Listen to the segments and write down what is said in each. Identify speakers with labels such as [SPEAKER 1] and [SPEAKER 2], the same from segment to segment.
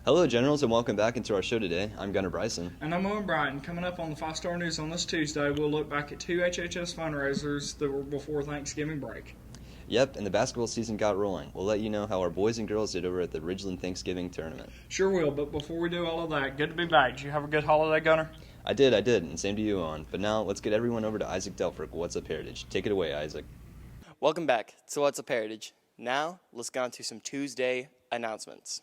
[SPEAKER 1] Hello, Generals, and welcome back into our show today. I'm Gunnar Bryson.
[SPEAKER 2] And I'm Owen Bryant. Coming up on the 5-Star News on this Tuesday, we'll look back at 2 HHS fundraisers that were before Thanksgiving break.
[SPEAKER 1] Yep, and the basketball season got rolling. We'll let you know how our boys and girls did over at the Ridgeland Thanksgiving Tournament.
[SPEAKER 2] Sure will, but before we do all of that, good to be back. Did you have a good holiday, Gunnar?
[SPEAKER 1] I did, and same to you, Owen. But now, let's get everyone over to Isaac Delfrick, What's Up Heritage. Take it away, Isaac.
[SPEAKER 3] Welcome back to What's Up Heritage. Now, let's get on to some Tuesday announcements.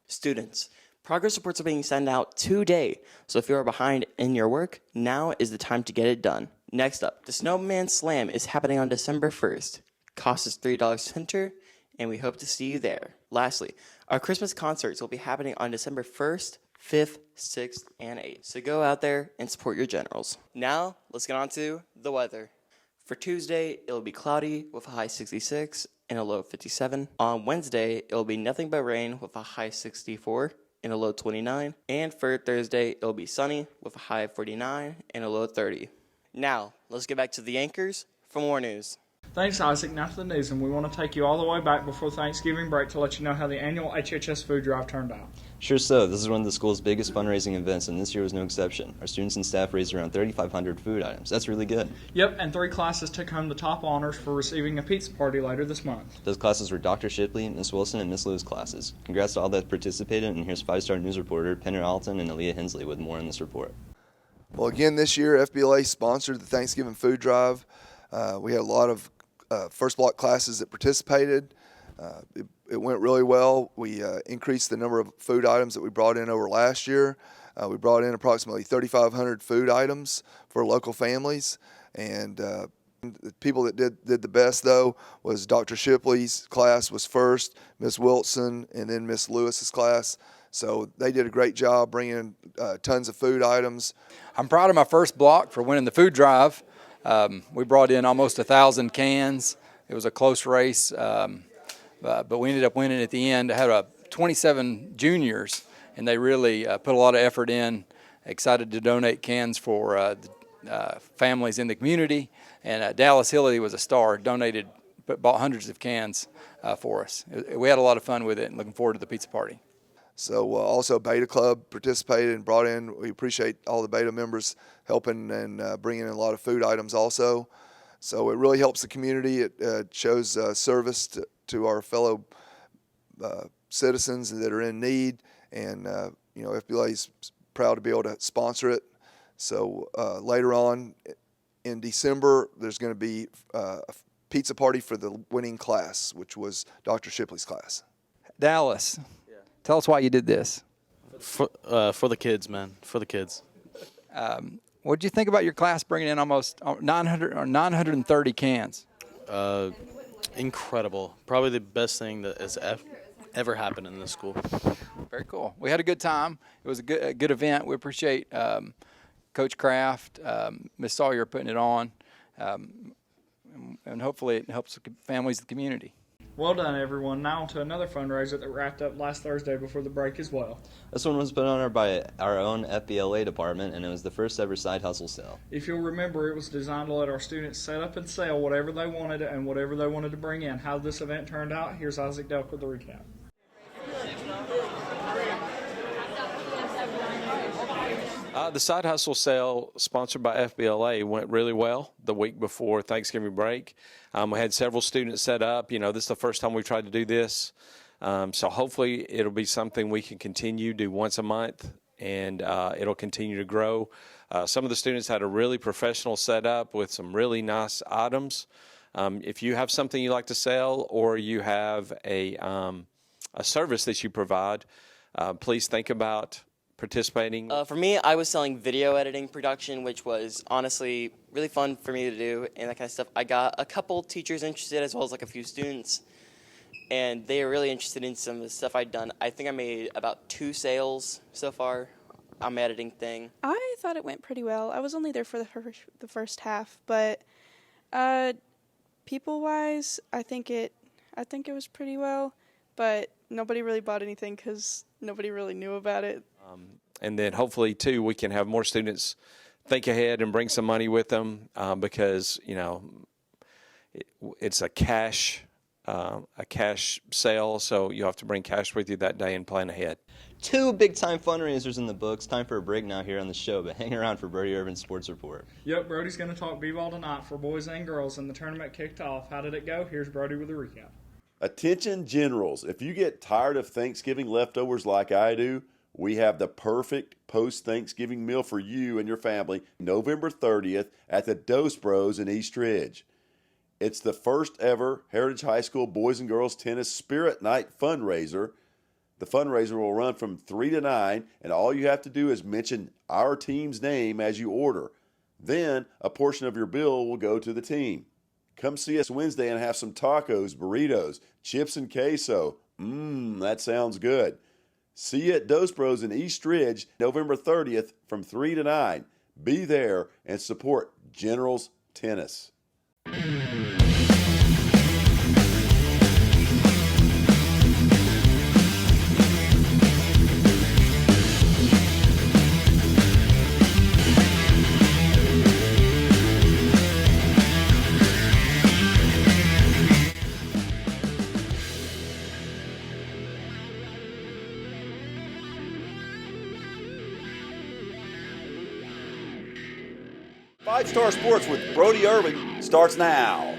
[SPEAKER 3] Students, progress reports are being sent out today, so if you are behind in your work, now is the time to get it done. Next up, the Snowman Slam is happening on December 1st. Cost is $3 to enter, and we hope to see you there. Lastly, our Christmas concerts will be happening on December 1st, 5th, 6th, and 8th. So go out there and support your Generals. Now, let's get on to the weather. For Tuesday, it'll be cloudy with a high 66 and a low 57. On Wednesday, it'll be nothing but rain with a high 64 and a low 29. And for Thursday, it'll be sunny with a high 49 and a low 30. Now, let's get back to the anchors for more news.
[SPEAKER 2] Thanks, Isaac. Now to the news, and we want to take you all the way back before Thanksgiving break to let you know how the annual HHS food drive turned out.
[SPEAKER 1] Sure so, this is one of the school's biggest fundraising events, and this year was no exception. Our students and staff raised around 3,500 food items. That's really good.
[SPEAKER 2] Yep, and 3 classes took home the top honors for receiving a pizza party later this month.
[SPEAKER 1] Those classes were Dr. Shipley, Miss Wilson, and Miss Lewis classes. Congrats to all that participated, and here's 5-Star News reporter Penner Alton and Aaliyah Hensley with more on this report.
[SPEAKER 4] Well, again, this year, FBLA sponsored the Thanksgiving food drive. We had a lot of first block classes that participated. It went really well. We increased the number of food items that we brought in over last year. We brought in approximately 3,500 food items for local families. And the people that did the best, though, was Dr. Shipley's class was first, Miss Wilson, and then Miss Lewis's class. So they did a great job bringing tons of food items.
[SPEAKER 5] I'm proud of my first block for winning the food drive. We brought in almost 1,000 cans. It was a close race, but we ended up winning at the end. I had 27 juniors, and they really put a lot of effort in, excited to donate cans for families in the community. And Dallas Hillary was a star, bought hundreds of cans for us. We had a lot of fun with it and looking forward to the pizza party.
[SPEAKER 4] So also Beta Club participated and brought in. We appreciate all the Beta members helping and bringing in a lot of food items also. So it really helps the community. It shows service to our fellow citizens that are in need. And, FBLA is proud to be able to sponsor it. So later on in December, there's going to be a pizza party for the winning class, which was Dr. Shipley's class.
[SPEAKER 5] Dallas. Tell us why you did this.
[SPEAKER 6] For the kids, man. For the kids.
[SPEAKER 5] What did you think about your class bringing in almost 930 cans?
[SPEAKER 6] Incredible. Probably the best thing that has ever happened in this school.
[SPEAKER 5] Very cool. We had a good time. It was a good event. We appreciate Coach Kraft, Ms. Sawyer putting it on, and hopefully it helps the families of the community.
[SPEAKER 2] Well done, everyone. Now on to another fundraiser that wrapped up last Thursday before the break as well.
[SPEAKER 1] This one was put on by our own FBLA department, and it was the first ever side hustle sale.
[SPEAKER 2] If you'll remember, it was designed to let our students set up and sell whatever they wanted and whatever they wanted to bring in. How this event turned out, here's Isaac Delk with the recap.
[SPEAKER 7] The side hustle sale sponsored by FBLA went really well the week before Thanksgiving break. We had several students set up. This is the first time we've tried to do this. So hopefully it'll be something we can do once a month, and it'll continue to grow. Some of the students had a really professional setup with some really nice items. If you have something you like to sell, or you have a service that you provide, please think about participating.
[SPEAKER 3] For me, I was selling video editing production, which was honestly really fun for me to do and that kind of stuff. I got a couple teachers interested as well as like a few students, and they are really interested in some of the stuff I'd done. I think I made about 2 sales so far on my editing thing.
[SPEAKER 8] I thought it went pretty well. I was only there for the first half, but people-wise, I think it was pretty well, but nobody really bought anything because nobody really knew about it.
[SPEAKER 7] And then hopefully, too, we can have more students think ahead and bring some money with them because, it's a cash a cash sale, so you'll have to bring cash with you that day and plan ahead.
[SPEAKER 1] 2 big-time fundraisers in the books. Time for a break now here on the show, but hang around for Brody Irvin's Sports Report.
[SPEAKER 2] Yep, Brody's going to talk b-ball tonight for boys and girls, and the tournament kicked off. How did it go? Here's Brody with a recap.
[SPEAKER 9] Attention generals, if you get tired of Thanksgiving leftovers like I do, we have the perfect post-Thanksgiving meal for you and your family November 30th at the Dose Bros in East Ridge. It's the first ever Heritage High School Boys and Girls Tennis Spirit Night fundraiser. The fundraiser will run from 3 to 9, and all you have to do is mention our team's name as you order. Then a portion of your bill will go to the team. Come see us Wednesday and have some tacos, burritos, chips and queso. That sounds good. See you at Dose Bros in East Ridge, November 30th from 3 to 9. Be there and support Generals Tennis. Five Star Sports with Brody Irvin starts now.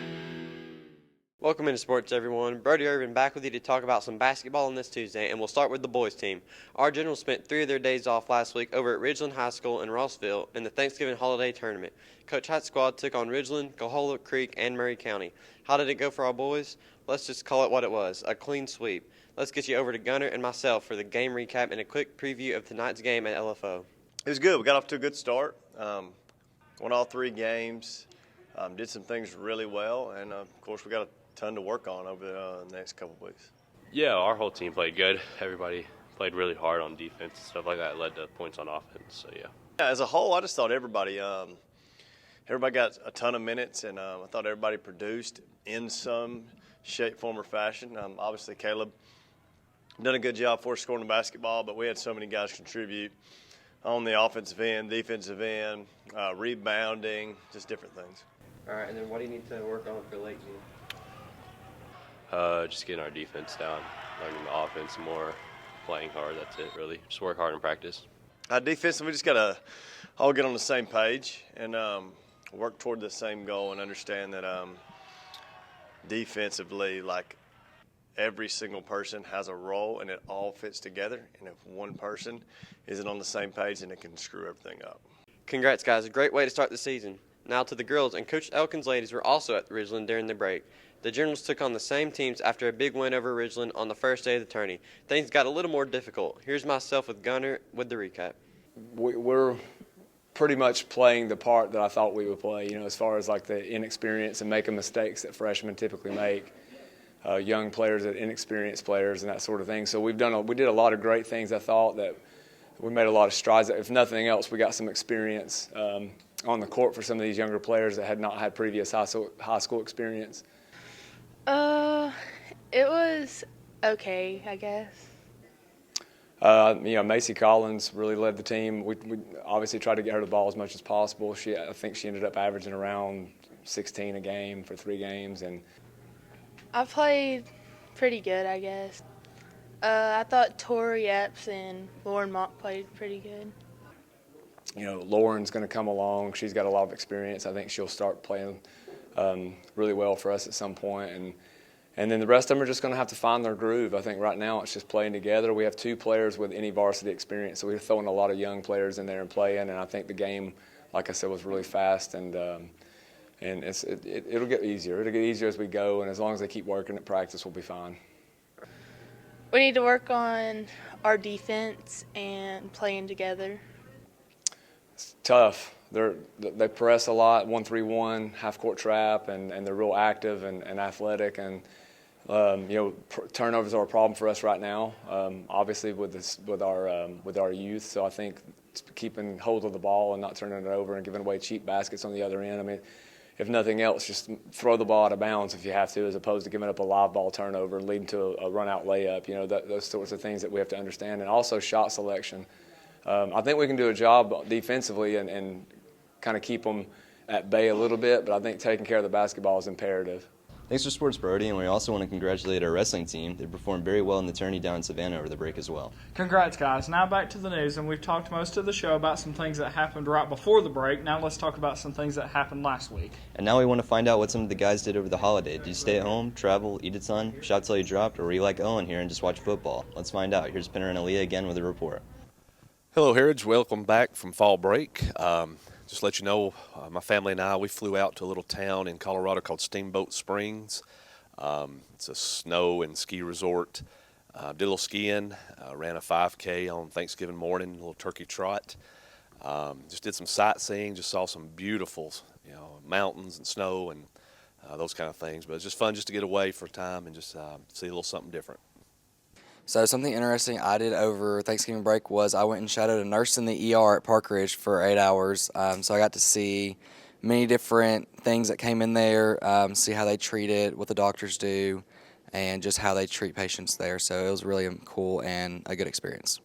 [SPEAKER 3] Welcome into sports, everyone. Brody Irvin back with you to talk about some basketball on this Tuesday, and we'll start with the boys team. Our Generals spent 3 of their days off last week over at Ridgeland High School in Rossville in the Thanksgiving Holiday Tournament. Coach Hatt's squad took on Ridgeland, Coahuila Creek, and Murray County. How did it go for our boys? Let's just call it what it was, a clean sweep. Let's get you over to Gunner and myself for the game recap and a quick preview of tonight's game at LFO.
[SPEAKER 10] It was good. We got off to a good start. Won all 3 games. Did some things really well, and of course we got a ton to work on over the next couple of weeks.
[SPEAKER 11] Yeah, our whole team played good. Everybody played really hard on defense and stuff like that. Led to points on offense. So yeah.
[SPEAKER 10] As a whole, I just thought everybody got a ton of minutes, and I thought everybody produced in some shape, form, or fashion. Obviously, Caleb done a good job for us scoring the basketball, but we had so many guys contribute on the offensive end, defensive end, rebounding, just different things.
[SPEAKER 3] All right, and then what do you need to work on for late game?
[SPEAKER 11] Just getting our defense down, learning the offense more, playing hard. That's it, really. Just work hard in practice.
[SPEAKER 10] Defensively, we just got to all get on the same page and work toward the same goal and understand that defensively, like, every single person has a role and it all fits together. And if one person isn't on the same page, then it can screw everything up.
[SPEAKER 3] Congrats, guys. A great way to start the season. Now to the girls, and Coach Elkin's ladies were also at Ridgeland during the break. The Generals took on the same teams after a big win over Ridgeland on the first day of the tourney. Things got a little more difficult. Here's myself with Gunner with the recap.
[SPEAKER 5] We're pretty much playing the part that I thought we would play, as far as like the inexperience and making mistakes that freshmen typically make. Young players and inexperienced players and that sort of thing. So we did a lot of great things. I thought that we made a lot of strides. If nothing else, we got some experience on the court for some of these younger players that had not had previous high school experience.
[SPEAKER 8] It was okay, I guess.
[SPEAKER 5] Macy Collins really led the team. We obviously tried to get her the ball as much as possible. I think she ended up averaging around 16 a game for 3 games. And
[SPEAKER 8] I played pretty good, I guess. I thought Tori Epps and Lauren Mock played pretty good.
[SPEAKER 5] Lauren's going to come along. She's got a lot of experience. I think she'll start playing really well for us at some point. And then the rest of them are just going to have to find their groove. I think right now it's just playing together. We have 2 players with any varsity experience, so we're throwing a lot of young players in there and playing. And I think the game, like I said, was really fast. And it'll get easier. It'll get easier as we go, and as long as they keep working at practice, we'll be fine.
[SPEAKER 8] We need to work on our defense and playing together.
[SPEAKER 5] It's tough. They press a lot, 1-3-1, half-court trap, and they're real active and athletic. And turnovers are a problem for us right now. Obviously, with our youth. So I think keeping hold of the ball and not turning it over and giving away cheap baskets on the other end. I mean, if nothing else, just throw the ball out of bounds if you have to, as opposed to giving up a live ball turnover and leading to a run-out layup. Those sorts of things that we have to understand. And also shot selection. I think we can do a job defensively and kind of keep them at bay a little bit, but I think taking care of the basketball is imperative.
[SPEAKER 1] Thanks for sports, Brody, and we also want to congratulate our wrestling team. They performed very well in the tourney down in Savannah over the break as well.
[SPEAKER 2] Congrats, guys. Now back to the news, and we've talked most of the show about some things that happened right before the break. Now let's talk about some things that happened last week.
[SPEAKER 1] And now we want to find out what some of the guys did over the holiday. Did you stay at home, travel, eat a ton, shop till you dropped, or were you like Owen here and just watch football? Let's find out. Here's Penner and Aaliyah again with a report.
[SPEAKER 12] Hello, Heritage. Welcome back from fall break. Just to let you know, my family and I, we flew out to a little town in Colorado called Steamboat Springs. It's a snow and ski resort. Did a little skiing, ran a 5K on Thanksgiving morning, a little turkey trot. Just did some sightseeing, just saw some beautiful, mountains and snow and those kind of things. But it's just fun just to get away for a time and just see a little something different.
[SPEAKER 13] So something interesting I did over Thanksgiving break was I went and shadowed a nurse in the ER at Park Ridge for 8 hours. So I got to see many different things that came in there, see how they treat it, what the doctors do, and just how they treat patients there. So it was really cool and a good experience.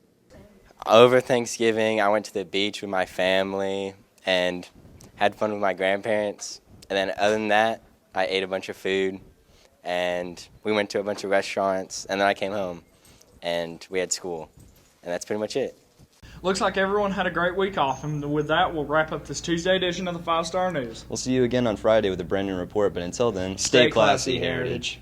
[SPEAKER 3] Over Thanksgiving, I went to the beach with my family and had fun with my grandparents. And then other than that, I ate a bunch of food, and we went to a bunch of restaurants, and then I came home. And we had school, and that's pretty much it.
[SPEAKER 2] Looks like everyone had a great week off, and with that, we'll wrap up this Tuesday edition of the 5 Star News.
[SPEAKER 1] We'll see you again on Friday with a brand new report, but until then, stay classy, Heritage.